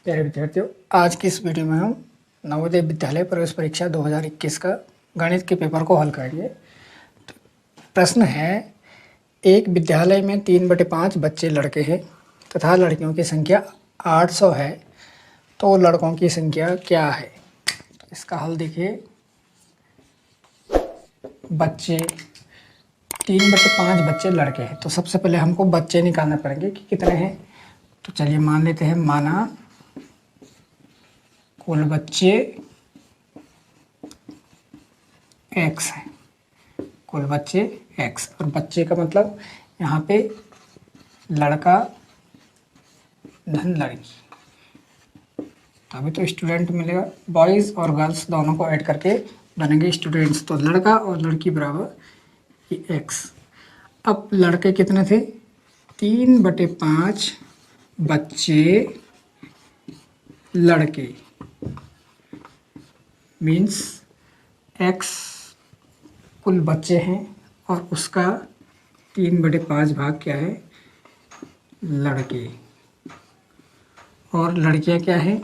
प्यारे विद्यार्थियों, आज की इस वीडियो में हम नवोदय विद्यालय प्रवेश परीक्षा 2021 का गणित के पेपर को हल करेंगे। प्रश्न है, एक विद्यालय में 3/5 बच्चे लड़के हैं तथा लड़कियों की संख्या 800 है, तो लड़कों की संख्या क्या है? इसका हल देखिए। बच्चे 3/5 बच्चे लड़के हैं, तो सबसे पहले हमको बच्चे निकालना पड़ेंगे कि कितने हैं। तो चलिए मान लेते हैं, माना कुल बच्चे x हैं, कुल बच्चे x, और बच्चे का मतलब यहाँ पे लड़का धन लड़की, तो अभी तो स्टूडेंट मिलेगा। बॉयज़ और गर्ल्स दोनों को ऐड करके बनेंगे स्टूडेंट्स, तो लड़का और लड़की बराबर ये x। अब लड़के कितने थे? 3/5 बच्चे लड़के मीन्स x कुल बच्चे हैं और उसका 3/5 भाग क्या है? लड़के। और लड़कियां क्या है?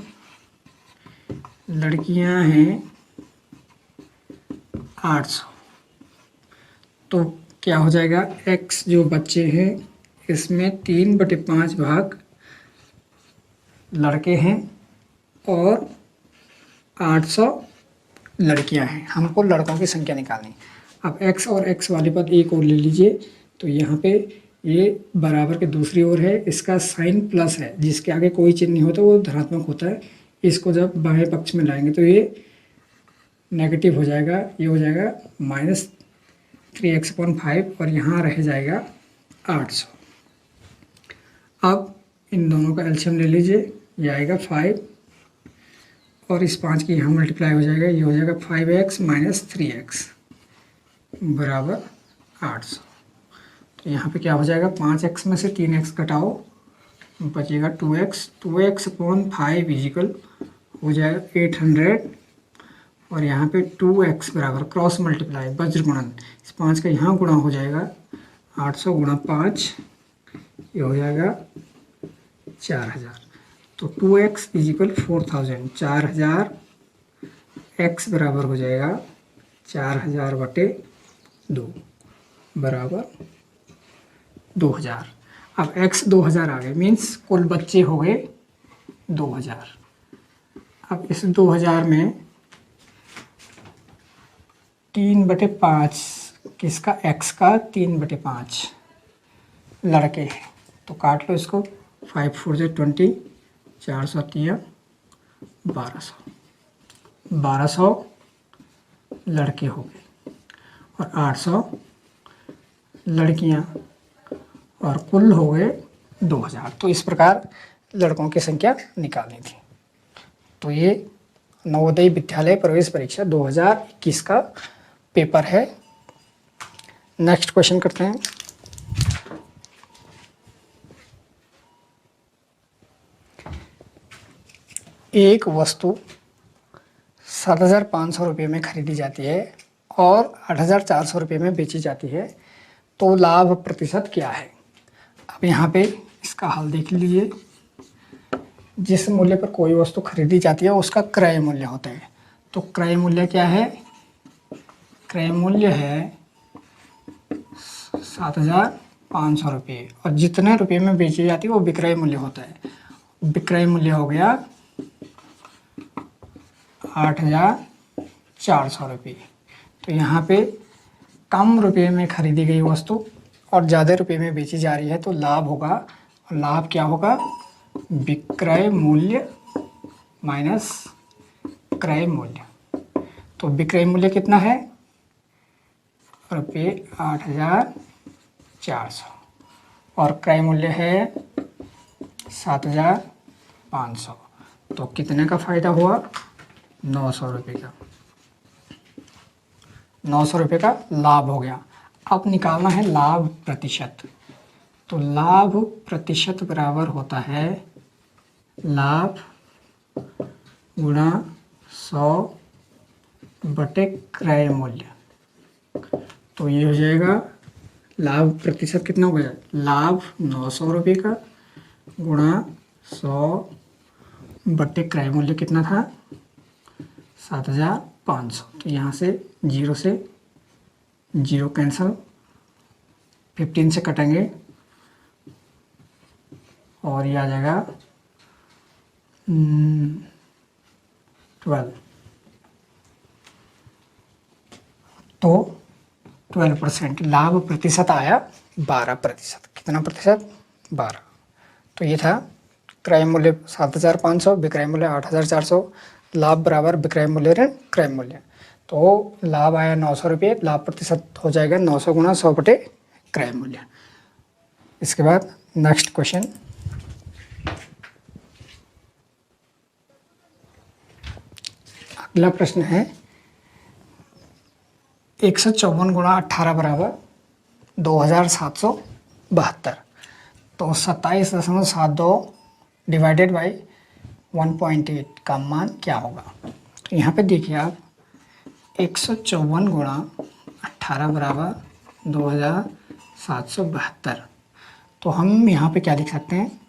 लड़कियां हैं 800। तो क्या हो जाएगा? x जो बच्चे हैं इसमें 3/5 भाग लड़के हैं और 800 लड़कियां हैं। हमको लड़कों की संख्या निकालनी। अब x और x वाले पद एक और ले लीजिए, तो यहाँ पे ये बराबर के दूसरी ओर है, इसका साइन प्लस है, जिसके आगे कोई चिन्ह नहीं होता वो धनात्मक होता है। इसको जब बाएं पक्ष में लाएंगे तो ये नेगेटिव हो जाएगा, ये हो जाएगा -3x/5 और यहाँ रह जाएगा 800। अब इन दोनों का एलसीएम ले लीजिए, ये आएगा 5 और इस 5 की यहाँ मल्टीप्लाई हो जाएगा, ये हो जाएगा 5x - 3x बराबर 800। तो यहाँ पे क्या हो जाएगा? 5x में से 3x घटाओ, बचेगा 2x। 2x/5 इजिकल हो जाएगा 800 और यहाँ पे 2x बराबर क्रॉस मल्टीप्लाई वज्र गुणन, इस 5 का यहाँ गुणा हो जाएगा 800 × 5, ये हो जाएगा 4000। तो 2x इजिकल 4000, 4000 x बराबर हो जाएगा 4000/2 बराबर 2000। अब x 2000 आ गए, मीन्स कुल बच्चे हो गए 2000। अब इस 2000 में 3/5 किसका? x का 3/5 लड़के हैं, तो काट लो इसको। 5 4 से 20, 4 7 1200, 1200 लड़के हो गए और 800 लड़कियां, और कुल हो गए 2000। तो इस प्रकार लड़कों की संख्या निकालनी थी। तो ये नवोदय विद्यालय प्रवेश परीक्षा 2021 का पेपर है। नेक्स्ट क्वेश्चन करते हैं। एक वस्तु 7,500 रुपये में खरीदी जाती है और 8,400 रुपये में बेची जाती है, तो लाभ प्रतिशत क्या है? अब यहाँ पे इसका हल देख लीजिए। जिस मूल्य पर कोई वस्तु खरीदी जाती है उसका क्रय मूल्य होता है। तो क्रय मूल्य क्या है? क्रय मूल्य है 7,500 रुपये, और जितने रुपये में बेची जाती है वो विक्रय मूल्य होता है। विक्रय मूल्य हो गया 8,400 रुपये। तो यहाँ पे कम रुपये में खरीदी गई वस्तु और ज़्यादा रुपये में बेची जा रही है, तो लाभ होगा। और लाभ क्या होगा? विक्रय मूल्य माइनस क्रय मूल्य। तो विक्रय मूल्य कितना है? रुपये 8,400 और क्रय मूल्य है 7,500। तो कितने का फ़ायदा हुआ? 900 रुपये का। 900 रुपये का लाभ हो गया। अब निकालना है लाभ प्रतिशत। तो लाभ प्रतिशत बराबर होता है लाभ गुणा 100/क्रय मूल्य। तो ये हो जाएगा लाभ प्रतिशत कितना हो गया? लाभ 900 रुपये का गुणा 100 बट्टे क्रय मूल्य कितना था 7,500। तो यहाँ से 0 से 0 कैंसिल, 15 से कटेंगे और ये आ जाएगा 12। तो 12% लाभ प्रतिशत आया 12%। कितना प्रतिशत 12। तो ये था क्रय मूल्य 7,500, विक्रय मूल्य 8,400, लाभ बराबर विक्रय मूल्य ऋण क्रय मूल्य। तो लाभ आया 900 रुपये, लाभ प्रतिशत हो जाएगा 900 गुणा 100 बटे क्रय मूल्य। इसके बाद नेक्स्ट क्वेश्चन, अगला प्रश्न है 154 गुणा 18 बराबर 2,772। तो 27.72 डिवाइडेड बाई 1.8 का मान क्या होगा। तो यहाँ पे देखिए आप 154 गुणा 18 बराबर 2,772। तो हम यहाँ पे क्या लिख सकते हैं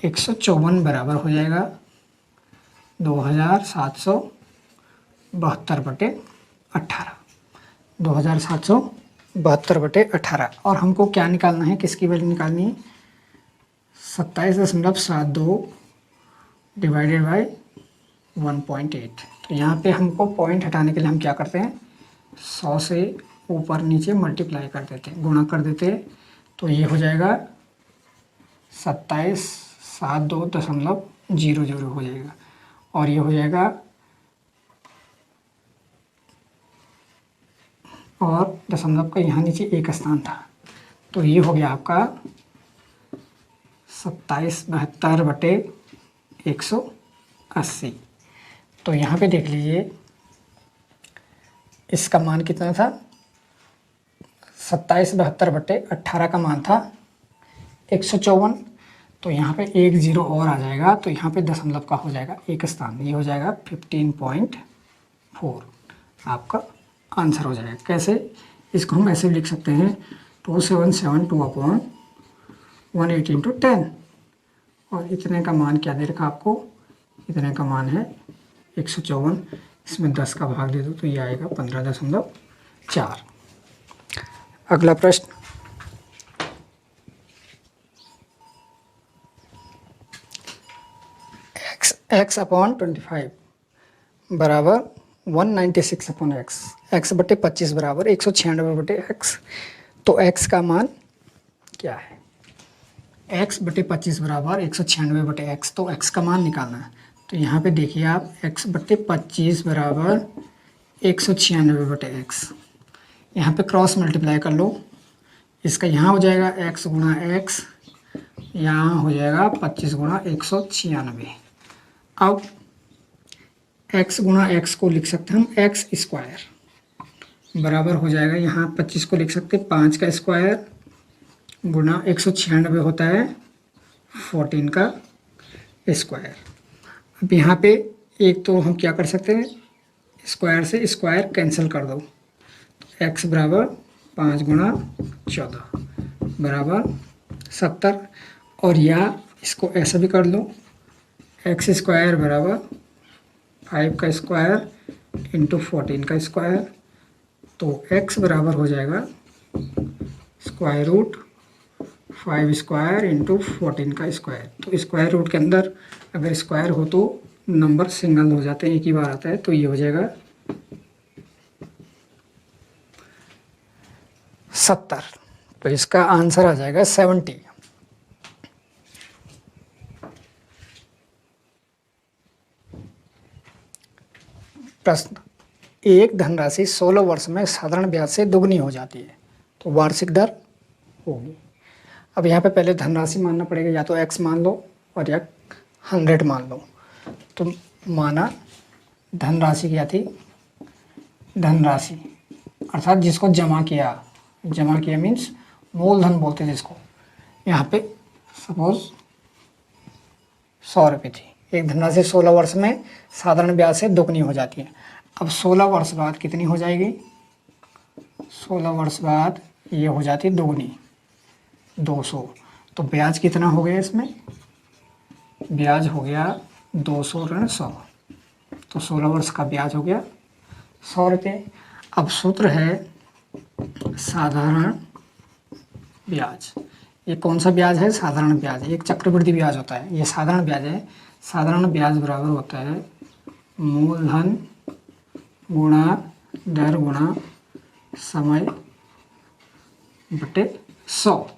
154 बराबर हो जाएगा 2,772 बटे 18, 2,772 बटे 18। और हमको क्या निकालना है, किसकी वैल्यू निकालनी है 27.72 डिवाइडेड बाई 1.8। तो यहाँ पे हमको पॉइंट हटाने के लिए हम क्या करते हैं 100 से ऊपर नीचे मल्टीप्लाई कर देते हैं, गुणा कर देते हैं। तो ये हो जाएगा 2772.00 हो जाएगा और ये हो जाएगा, और दशमलव का यहाँ नीचे एक स्थान था। तो ये हो गया आपका 2772 बटे 180। तो यहाँ पे देख लीजिए इसका मान कितना था 2772 बटे 18 का मान था 154। तो यहाँ पे एक जीरो और आ जाएगा, तो यहाँ पे दशमलव का हो जाएगा एक स्थान, ये हो जाएगा 15.4 आपका आंसर हो जाएगा। कैसे, इसको हम ऐसे लिख सकते हैं 2772/180 इंटू 10, और इतने का मान क्या दे रखा आपको, इतने का मान है 154। इसमें 10 का भाग दे दो तो ये आएगा 15.4। अगला प्रश्न, x अपॉन 25 बराबर 196/x, x बटे 25 बराबर 196 बटे x। तो x का मान क्या है, x बटे 25 बराबर 196 बटे x। तो x का मान निकालना है। तो यहाँ पे देखिए आप x बटे 25 बराबर 196 बटे x, यहाँ पे क्रॉस मल्टीप्लाई कर लो। इसका यहाँ हो जाएगा x गुणा x, यहाँ हो जाएगा 25 गुणा 196। अब x गुणा x को लिख सकते हैं हम x स्क्वायर बराबर हो जाएगा, यहाँ 25 को लिख सकते हैं 5 का स्क्वायर गुणा 196 होता है 14 का स्क्वायर। अब यहाँ पे एक तो हम क्या कर सकते हैं स्क्वायर से स्क्वायर कैंसिल कर दो, तो x बराबर 5 गुणा 14 बराबर 70, और या इसको ऐसा भी कर लो x स्क्वायर बराबर 5 का स्क्वायर इंटू 14 का स्क्वायर। तो x बराबर हो जाएगा स्क्वायर रूट 5 स्क्वायर इंटू 14 का स्क्वायर। तो स्क्वायर रूट के अंदर अगर स्क्वायर हो तो नंबर सिंगल हो जाते हैं, एक ही बार आता है। तो ये हो जाएगा 70। तो इसका आंसर आ जाएगा 70। प्रश्न, एक धनराशि 16 वर्ष में साधारण ब्याज से दोगुनी हो जाती है, तो वार्षिक दर होगी। अब यहाँ पे पहले धनराशि मानना पड़ेगा, या तो x मान लो और या 100 मान लो। तो माना धनराशि क्या थी, धनराशि अर्थात जिसको जमा किया, जमा किया मीन्स मूलधन बोलते हैं जिसको। यहाँ पे सपोज 100 रुपये थी, एक धनराशि 16 वर्ष में साधारण ब्याज से दोगुनी हो जाती है। अब 16 वर्ष बाद कितनी हो जाएगी, 16 वर्ष बाद ये हो जाती है दोगुनी 200। तो ब्याज कितना हो गया इसमें, ब्याज हो गया 200 ऋण 100, तो 16 वर्ष का ब्याज हो गया 100 रुपये। अब सूत्र है साधारण ब्याज। ये कौन सा ब्याज है? साधारण ब्याज है। एक चक्रवृद्धि ब्याज होता है, ये साधारण ब्याज है। साधारण ब्याज बराबर होता है मूलधन गुणा दर गुणा समय बटे 100।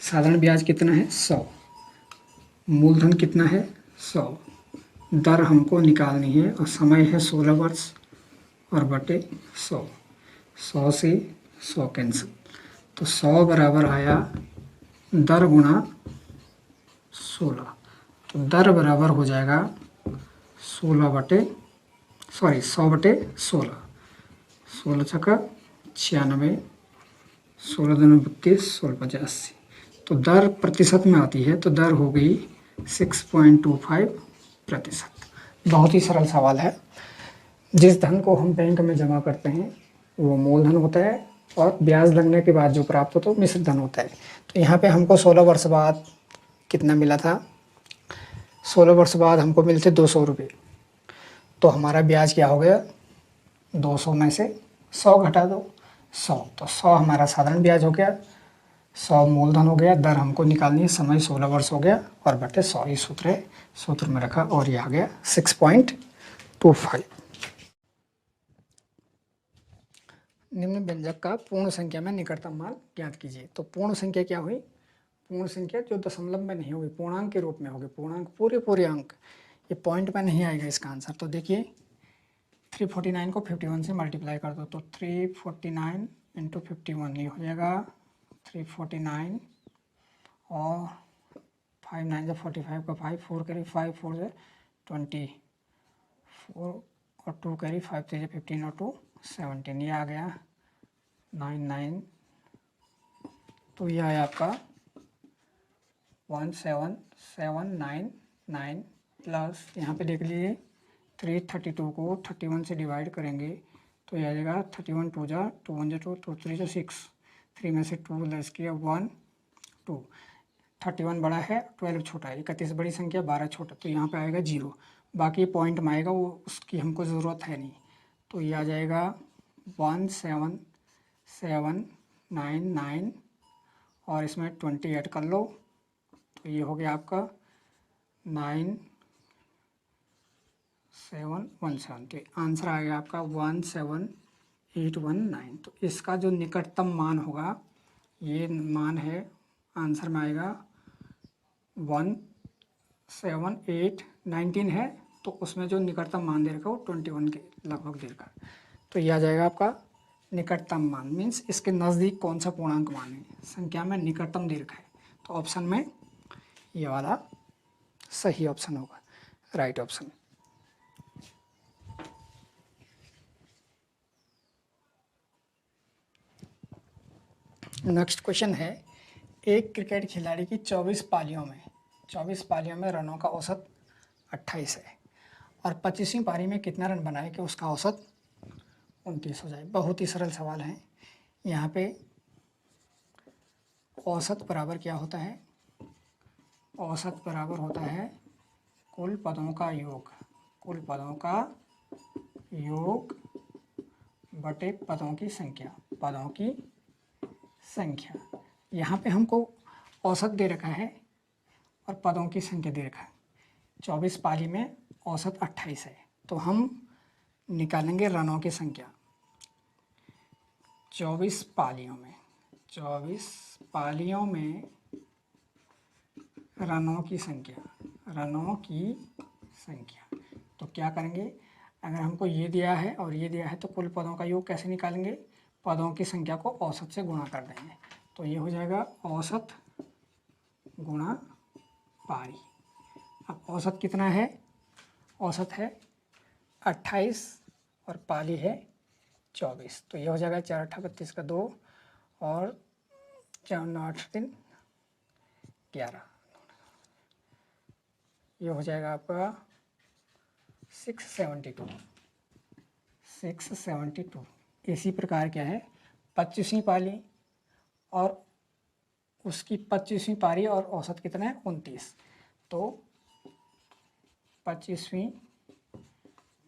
साधारण ब्याज कितना है? 100। मूलधन कितना है? 100। दर हमको निकालनी है और समय है 16 वर्ष और बटे 100। 100 से 100 कैंसिल, तो 100 बराबर आया दर गुणा 16। तो दर बराबर हो जाएगा 100 बटे 16। 16 छक्का 96, 16 दूनी 32, 16 पंजे 80। तो दर प्रतिशत में आती है, तो दर हो गई 6.25%। बहुत ही सरल सवाल है। जिस धन को हम बैंक में जमा करते हैं वो मूलधन होता है और ब्याज लगने के बाद जो प्राप्त होता है वो मिश्र धन होता है। तो यहाँ पे हमको 16 वर्ष बाद कितना मिला था? 16 वर्ष बाद हमको मिलते 200 रुपये। तो हमारा ब्याज क्या हो गया? 200 में से 100 घटा दो, 100, तो 100 हमारा साधारण ब्याज हो गया, 100 मूलधन हो गया, दर हमको निकालनी है, समय 16 वर्ष हो गया और बटे 100 ये सूत्र है, सूत्र में रखा और ये आ गया 6.25। निम्न व्यंजक का पूर्ण संख्या में निकटतम मान ज्ञात कीजिए। तो पूर्ण संख्या क्या हुई? पूर्ण संख्या जो दशमलव में नहीं होगी, पूर्णांक के रूप में होगी। पूर्णांक पूरे अंक, ये पॉइंट में नहीं आएगा इसका आंसर। तो देखिए 349 को 51 से मल्टीप्लाई कर दो, तो 349 इंटू 51 ये हो जाएगा 349 और 5 9 से 45 का 5 4 करी 5 4 से 24 और 2 करी 5 से 15 और 2 17, ये आ गया 99। तो ये आया आपका 17799 प्लस यहाँ पे देख लीजिए 332 को 31 से डिवाइड करेंगे तो ये आ जाएगा 31 2 जा 2 1 जा 2 2 3 जा 6, 3 में से 2 लेस किया 1 2, 31 बड़ा है 12 छोटा है, 31 बड़ी संख्या 12 छोटा, तो यहाँ पे आएगा 0। बाकी पॉइंट में आएगा वो, उसकी हमको ज़रूरत है नहीं। तो ये आ जाएगा 17799 और इसमें 20 ऐड कर लो, तो ये हो गया आपका 9717। तो आंसर आ गया आपका 17819। तो इसका जो निकटतम मान होगा, ये मान है, आंसर में आएगा 17819 है, तो उसमें जो निकटतम मान दे रखा है वो 21 के लगभग दे रखा है। तो यह आ जाएगा आपका निकटतम मान, मीन्स इसके नज़दीक कौन सा पूर्णांक मान है, संख्या में निकटतम दे रखा है। तो ऑप्शन में ये वाला सही ऑप्शन होगा, राइट ऑप्शन। नेक्स्ट क्वेश्चन है, एक क्रिकेट खिलाड़ी की 24 पारियों में रनों का औसत 28 है और 25वीं पारी में कितना रन बनाए कि उसका औसत 29 हो जाए। बहुत ही सरल सवाल है। यहाँ पे औसत बराबर क्या होता है? औसत बराबर होता है कुल पदों का योग, कुल पदों का योग बटे पदों की संख्या, पदों की संख्या। यहाँ पे हमको औसत दे रखा है और पदों की संख्या दे रखा है। 24 पारी में औसत 28 है, तो हम निकालेंगे रनों की संख्या। 24 पालियों में रनों की संख्या, तो क्या करेंगे? अगर हमको ये दिया है और ये दिया है तो कुल पदों का योग कैसे निकालेंगे? पदों की संख्या को औसत से गुणा कर देंगे, तो ये हो जाएगा औसत गुणा पारी। अब औसत कितना है? औसत है 28 और पाली है 24, तो ये हो जाएगा 4 8 32 का 2 और 4 9 8 3 11, ये हो जाएगा आपका 672। इसी प्रकार क्या है 25वीं पाली और उसकी 25वीं पारी और औसत कितना है 29, तो 25वीं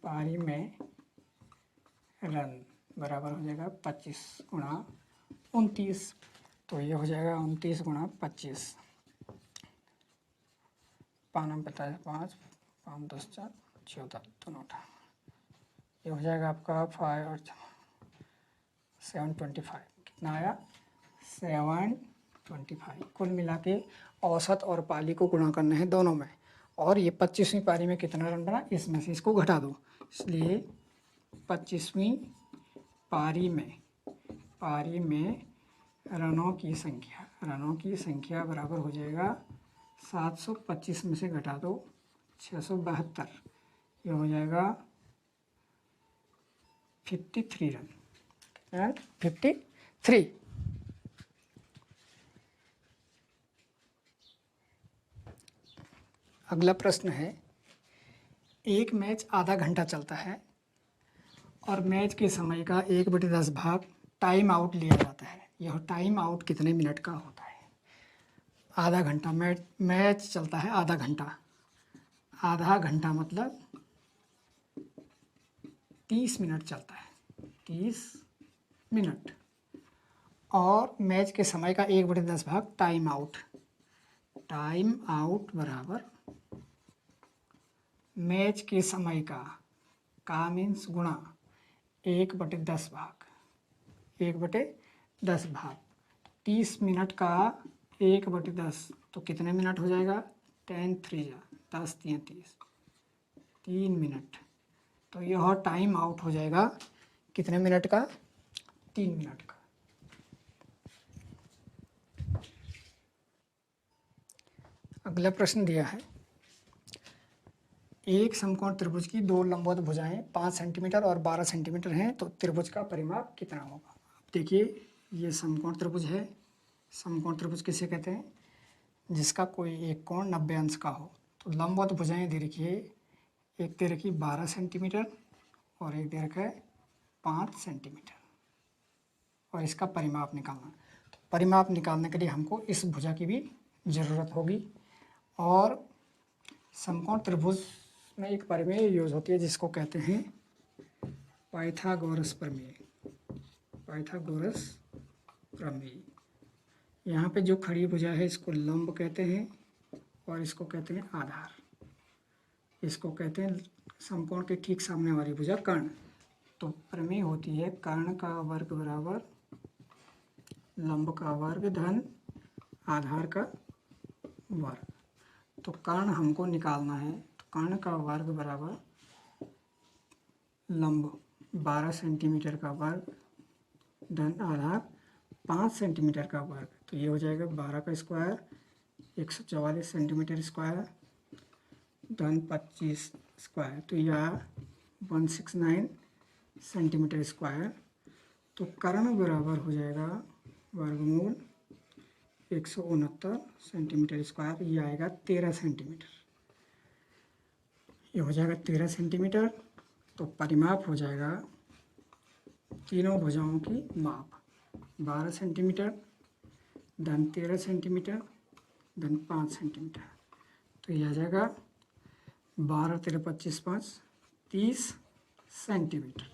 पारी में रन बराबर हो जाएगा 25 गुणा 29। तो ये हो जाएगा 29 गुणा 25। 5 9 45 5 5 10 4 14 दोनों उठा। ये हो जाएगा आपका 5 और 725। कितना आया? 725। कुल मिला के औसत और पाली को गुणा करना है दोनों में। और ये 25वीं पारी में कितना रन बना, इसमें से इसको घटा दो। इसलिए 25वीं पारी में रनों की संख्या बराबर हो जाएगा 725 में से घटा दो 672। ये हो जाएगा 53 रन। 53। अगला प्रश्न है, एक मैच आधा घंटा चलता है और मैच के समय का 1/10 भाग टाइम आउट लिया जाता है। यह टाइम आउट कितने मिनट का होता है? आधा घंटा मैच चलता है, आधा घंटा मतलब 30 मिनट चलता है, 30 मिनट। और मैच के समय का 1/10 भाग टाइम आउट बराबर मैच के समय का मीन्स गुणा 1/10 भाग 1/10 भाग 30 मिनट का 1/10 तो कितने मिनट हो जाएगा? 10 3 10 3 30, 3 मिनट। तो यह टाइम आउट हो जाएगा कितने मिनट का? 3 मिनट का। अगला प्रश्न दिया है, एक समकोण त्रिभुज की दो लंबवत भुजाएं 5 सेंटीमीटर और 12 सेंटीमीटर हैं, तो त्रिभुज का परिमाप कितना होगा? अब देखिए, ये समकोण त्रिभुज है। समकोण त्रिभुज किसे कहते हैं? जिसका कोई एक कोण 90 अंश का हो। तो लंबवत भुजाएं दे रखी है, एक दे रखी 12 सेंटीमीटर और एक दे रखा है 5 सेंटीमीटर, और इसका परिमाप निकालना। तो परिमाप निकालने के लिए हमको इस भुजा की भी ज़रूरत होगी। और समकोण त्रिभुज में एक प्रमेय यूज होती है जिसको कहते हैं पाइथागोरस प्रमेय। यहाँ पे जो खड़ी भुजा है इसको लंब कहते हैं और इसको कहते हैं आधार। इसको कहते हैं समकोण के ठीक सामने वाली भुजा कर्ण। तो प्रमेय होती है कर्ण का वर्ग बराबर लंब का वर्ग धन आधार का वर्ग। तो कर्ण हमको निकालना है, तो कर्ण का वर्ग बराबर लंब 12 सेंटीमीटर का वर्ग धन आधार 5 सेंटीमीटर का वर्ग। तो ये हो जाएगा 12 का स्क्वायर 144 सेंटीमीटर स्क्वायर धन 25 स्क्वायर, तो यह 169 सेंटीमीटर स्क्वायर। तो कर्ण बराबर हो जाएगा वर्गमूल 169 सेंटीमीटर स्क्वायर। ये आएगा 13 सेंटीमीटर। ये हो जाएगा 13 सेंटीमीटर। तो परिमाप हो जाएगा तीनों भुजाओं की माप 12 सेंटीमीटर धन 13 सेंटीमीटर धन 5 सेंटीमीटर। तो ये आ जाएगा 12 13 25 5 30 सेंटीमीटर।